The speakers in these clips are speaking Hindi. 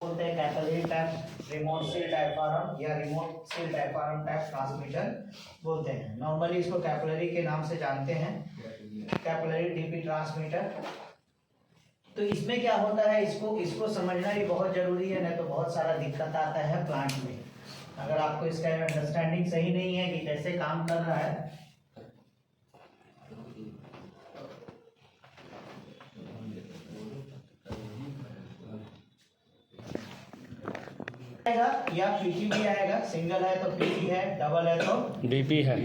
बोलते हैं capillary tap, remote seal diaphragm या remote seal diaphragm tap transmitter बोलते हैं। नॉर्मली इसको कैपिलरी के नाम से जानते हैं, कैपिलरी डीपी ट्रांसमीटर। तो इसमें क्या होता है, इसको समझना भी बहुत जरूरी है, नहीं तो बहुत सारा दिक्कत आता है प्लांट में। अगर आपको इसका अंडरस्टैंडिंग सही नहीं है कि कैसे काम कर रहा है, या पीटी भी आएगा, सिंगल है तो पीटी है, डबल है तो डीपी है।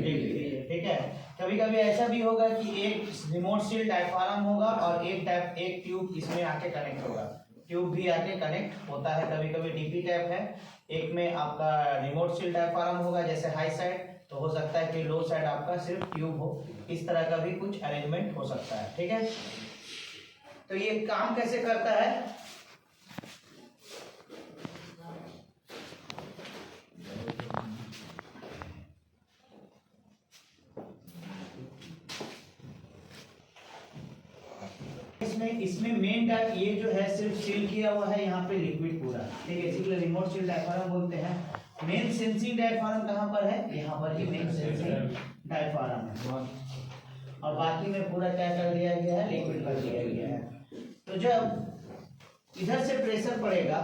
ठीक है। कभी कभी ऐसा भी होगा कि एक रिमोट सील डायफ्राम होगा और एक ट्यूब इसमें आके कनेक्ट होगा, ट्यूब भी आके कनेक्ट होता है। कभी कभी डीपी टैप है, एक में आपका रिमोट सील डायफ्राम होगा जैसे हाई साइड, तो हो सकता है कि लो साइड आपका सिर्फ ट्यूब हो। इस तरह का भी कुछ अरेंजमेंट हो सकता है। ठीक है, तो ये काम कैसे करता है, इसमें मेन टैप ये जो है सिर्फ सील किया हुआ है, यहाँ पे लिक्विड पूरा। ठीक है, इसी के लिए रिमोट सील डायफ्राम बोलते हैं। मेन सेंसिंग डायफ्राम कहाँ पर है, यहाँ पर ही मेन सेंसिंग डायफ्राम है, और बाकी में पूरा क्या कर दिया गया है, लिक्विड कर दिया गया है। तो जब इधर से प्रेशर पड़ेगा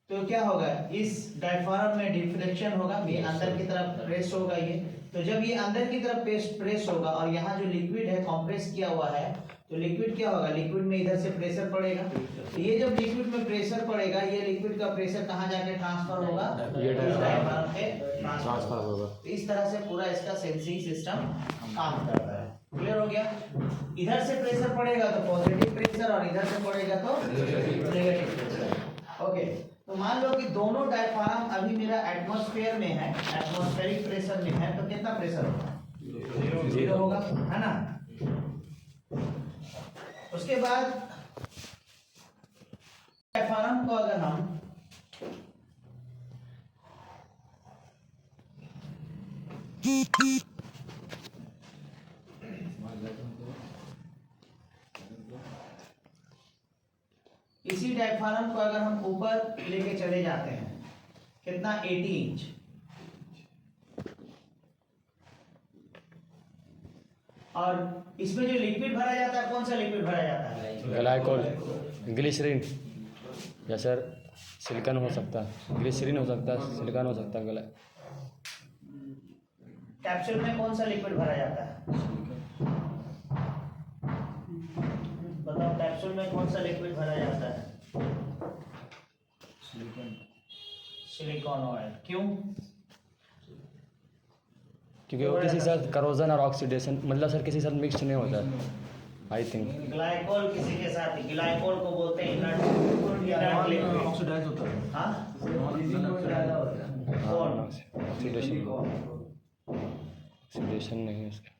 तो क्या होगा, इस डायफ्राम में डिफ्लेक्शन होगा, ये अंदर की तरफ प्रेस होगा ये। तो जब ये अंदर की तरफ प्रेस होगा और यहाँ जो लिक्विड है कंप्रेस किया हुआ है, तो लिक्विड क्या होगा, लिक्विड में इधर से प्रेशर पड़ेगा। तो ये जब लिक्विड में प्रेशर पड़ेगा, ये लिक्विड का प्रेशर कहाँ जाके ट्रांसफर होगा, इस डायफ्राम पे ट्रांसफर होगा। इस तरह से पूरा इसका सेंसिंग सिस्टम काम करता है। क्लियर हो गया। इधर से प्रेशर पड़ेगा तो पॉजिटिव प्रेशर, और इधर से पड़ेगा तो नेगेटिव प्रेशर। ओके, तो मान लो कि दोनों डायफ्राम अभी मेरा एटमॉस्फेयर में है, एटमॉस्फेरिक प्रेशर में है, तो कितना प्रेशर होगा, जीरो होगा, है ना। उसके बाद डायफ्राम को अगर हम इसी डायफ्राम को अगर हम ऊपर लेके चले जाते हैं, कितना, 80 इंच, और इसमें जो लिक्विड भरा जाता है, कौन सा लिक्विड भरा जाता है, ग्लाइकोल, ग्लिसरीन, या सर सिलिकॉन हो सकता है, ग्लिसरीन हो सकता है, सिलिकॉन हो सकता है। कैप्सूल में कौन सा लिक्विड भरा जाता है, बताओ, कैप्सूल में कौन सा लिक्विड भरा जाता है, सिलिकॉन ऑयल। क्यों, क्योंकि वो किसी साथ करोजन और ऑक्सीडेशन, मतलब सर किसी साथ मिक्स नहीं होता है, आई थिंक। ग्लाइकोल किसी के साथ, ग्लाइकोल को बोलते हैं इनर्ट लिक्विड, ऑक्सीडाइज होता है। हाँ, ऑक्सीडेशन नहीं उसका।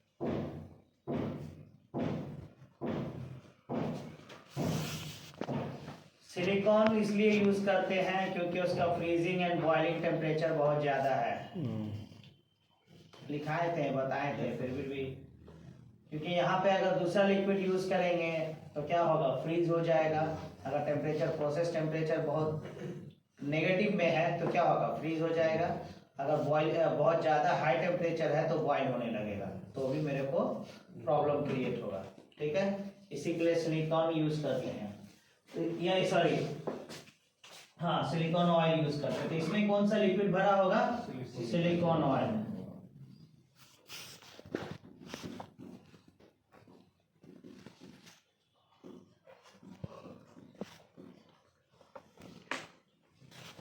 सिलिकॉन इसलिए यूज करते हैं क्योंकि उसका फ्रीजिंग एंड बॉइलिंग टेम्परेचर बहुत ज्यादा है। लिखाए थे, बताए थे, फिर भी क्योंकि यहाँ पे अगर दूसरा लिक्विड यूज करेंगे तो क्या होगा, फ्रीज हो जाएगा। अगर टेम्परेचर, प्रोसेस टेम्परेचर बहुत नेगेटिव में है तो क्या होगा, फ्रीज हो जाएगा। अगर बहुत ज़्यादा हाई टेम्परेचर है तो बॉयल होने लगेगा, तो भी मेरे को प्रॉब्लम क्रिएट होगा। ठीक है, इसी के लिए सिलिकॉन यूज करते हैं, या सॉरी, हाँ, सिलिकॉन ऑयल यूज करते हैं। तो इसमें कौन सा लिक्विड भरा होगा, सिलिकॉन ऑयल।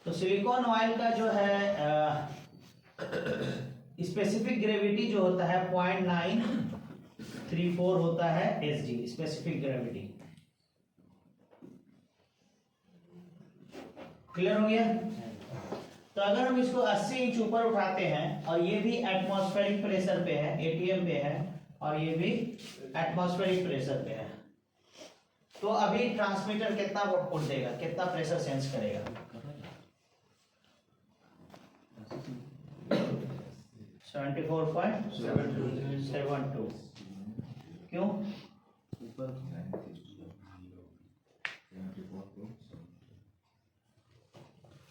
तो सिलिकॉन ऑयल का जो है स्पेसिफिक ग्रेविटी जो होता है 0.934 होता है Sg, स्पेसिफिक ग्रेविटी। क्लियर हो गया। तो अगर हम इसको 80 इंच ऊपर उठाते हैं, और ये भी एटमॉस्फेरिक प्रेशर पे है, एटीएम पे है, और ये भी एटमॉस्फेरिक प्रेशर पे है, तो अभी ट्रांसमीटर कितना आउटपुट देगा, कितना प्रेशर सेंस करेगा, 74.72। क्यों,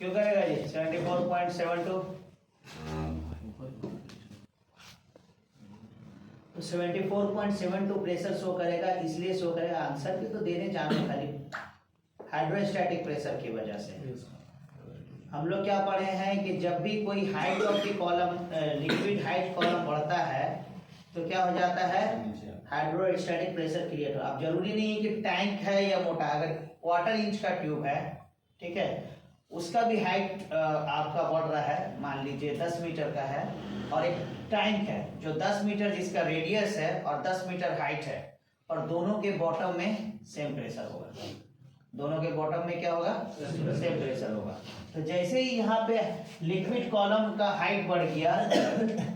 क्यों करेगा जी 74.72? तो 74.72 प्रेशर शो करेगा, इसलिए शो करेगा, आंसर भी तो देने जाने खाली हाइड्रोस्टैटिक प्रेशर की वजह से। हम लोग क्या पढ़े हैं कि जब भी कोई height of the column, liquid height column बढ़ता है तो क्या हो जाता है, हाइड्रोस्टैटिक प्रेशर क्रिएट हो। अब जरूरी नहीं है कि टैंक है या मोटा, अगर क्वार्टर इंच का ट्यूब है, ठीक है, उसका भी हाइट आपका बढ़ रहा है, मान लीजिए 10 मीटर का है, और एक टैंक है जो 10 मीटर जिसका रेडियस है और 10 मीटर हाइट है, और दोनों के बॉटम में सेम प्रेशर होगा, दोनों के बॉटम में क्या होगा, सेम प्रेशर होगा। तो जैसे ही यहाँ पे लिक्विड कॉलम का हाइट बढ़ गया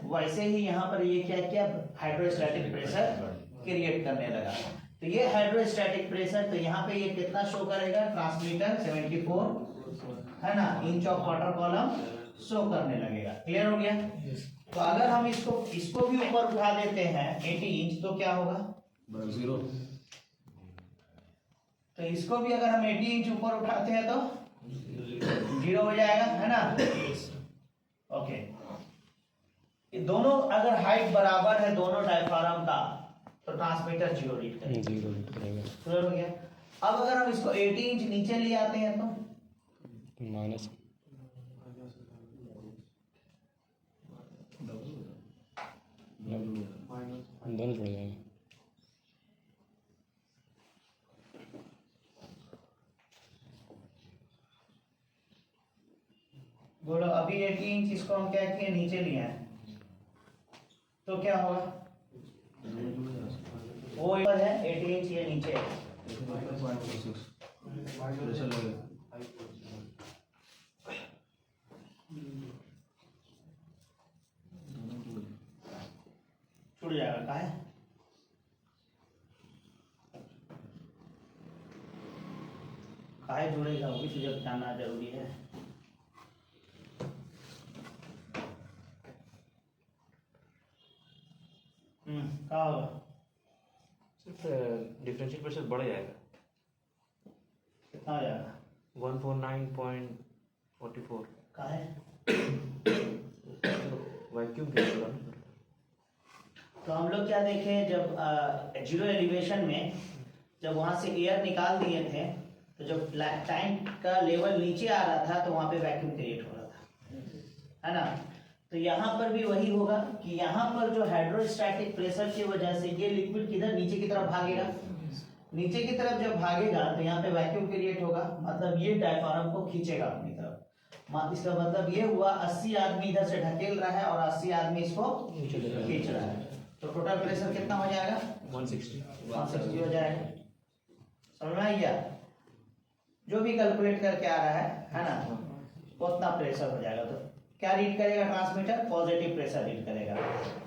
वैसे ही यहाँ पर ये क्या किया, हाइड्रोस्टैटिक प्रेशर क्रिएट करने लगा। तो ये हाइड्रोस्टैटिक प्रेशर, तो यहाँ पे ये कितना शो करेगा, ट्रांसमीटर 74 है ना, inch of water column show करने लगेगा। क्लियर हो गया? तो अगर हम इसको भी ऊपर उठा देते हैं 80 इंच तो क्या होगा, 0। तो इसको भी अगर हम 80 इंच ऊपर उठाते हैं तो 0 हो जाएगा, है ना। ओके, ये दोनों अगर हाइट बराबर है दोनों डायफ्राम का तो ट्रांसमीटर 0 रीड करेगा, 0 रीड करेगा। क्लियर हो गया? अब अगर हम इसको 80 इंच नीचे ले आते हैं तो माइनस दोनों जुड़ जाएंगे। बोलो, अभी 80 इंच इसको हम क्या किए, नीचे लिए हैं, तो क्या होगा, वो ऊपर है 80 इंच, ये नीचे है, छूट जाएगा। कहाँ है, काहे जुड़ेगा, वो भी तुझे जानना जरूरी है। क्या होगा, सिर्फ डिफरेंशियल प्रेशर बढ़ जाएगा, कितना हो जाएगा, 149.44। कहाँ है, वैक्यूम के होगा ना। तो हम लोग क्या देखे, जब जीरो एलिवेशन में जब वहां से एयर निकाल दिए थे तो जब टैंक का लेवल नीचे आ रहा था तो वहां पे वैक्यूम क्रिएट हो रहा था, है ना। तो यहाँ पर भी वही होगा कि यहाँ पर जो हाइड्रोस्टैटिक प्रेशर की वजह से ये लिक्विड किधर, नीचे की तरफ भागेगा, नीचे की तरफ जब भागेगा तो यहाँ पे वैक्यूम क्रिएट होगा, मतलब ये डायफ्राम को खींचेगा अपनी तरफ। इसका मतलब ये हुआ 80 आदमी इधर से ढकेल रहा है और 80 आदमी इसको खींच रहा है, तो टोटल प्रेशर कितना हो जाएगा, 160 हो जाएगा। समझ में आ गया, जो भी कैलकुलेट करके आ रहा है ना, उतना प्रेशर हो जाएगा। तो क्या रीड करेगा ट्रांसमीटर, पॉजिटिव प्रेशर रीड करेगा।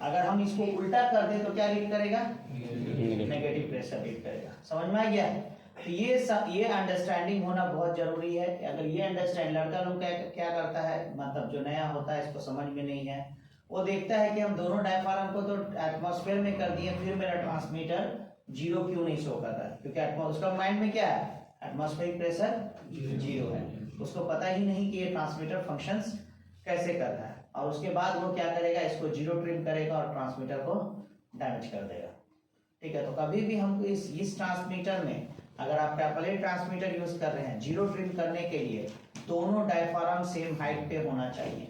अगर हम इसको उल्टा कर दें तो क्या रीड करेगा, नेगेटिव प्रेशर रीड करेगा। समझ में आ गया? तो ये अंडरस्टैंडिंग होना बहुत जरूरी है। अगर ये अंडरस्टैंड, लड़का लोग क्या करता है, मतलब जो नया होता है इसको समझ में नहीं है, वो देखता है कि हम दोनों डायफ्राम को तो एटमॉस्फेयर में कर दिए, फिर मेरा ट्रांसमीटर 0 क्यों नहीं शो कर रहा है, क्योंकि उसका माइंड में क्या है, एटमॉस्फेरिक प्रेशर 0 है। उसको पता ही नहीं कि ये ट्रांसमीटर फंक्शंस कैसे कर रहा है, और उसके बाद वो क्या करेगा, इसको 0 ट्रिम करेगा और ट्रांसमीटर को डैमेज कर देगा। ठीक है, तो कभी भी हमको इस ट्रांसमीटर में, अगर आप टैपलेट ट्रांसमीटर यूज कर रहे हैं, 0 ट्रिम करने के लिए दोनों डायफ्राम सेम हाइट पे होना चाहिए,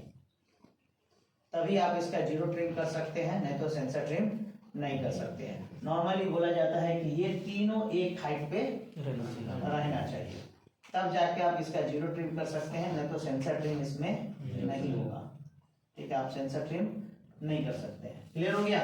तभी आप इसका 0 ट्रिम कर सकते हैं, नहीं तो सेंसर ट्रिम नहीं कर सकते हैं। नॉर्मली बोला जाता है कि ये तीनों एक हाइट पे रहना चाहिए, तब जाके आप इसका 0 ट्रिम कर सकते हैं, नहीं तो सेंसर ट्रिम इसमें नहीं होगा। ठीक है, आप सेंसर ट्रिम नहीं कर सकते हैं। क्लियर हो गया?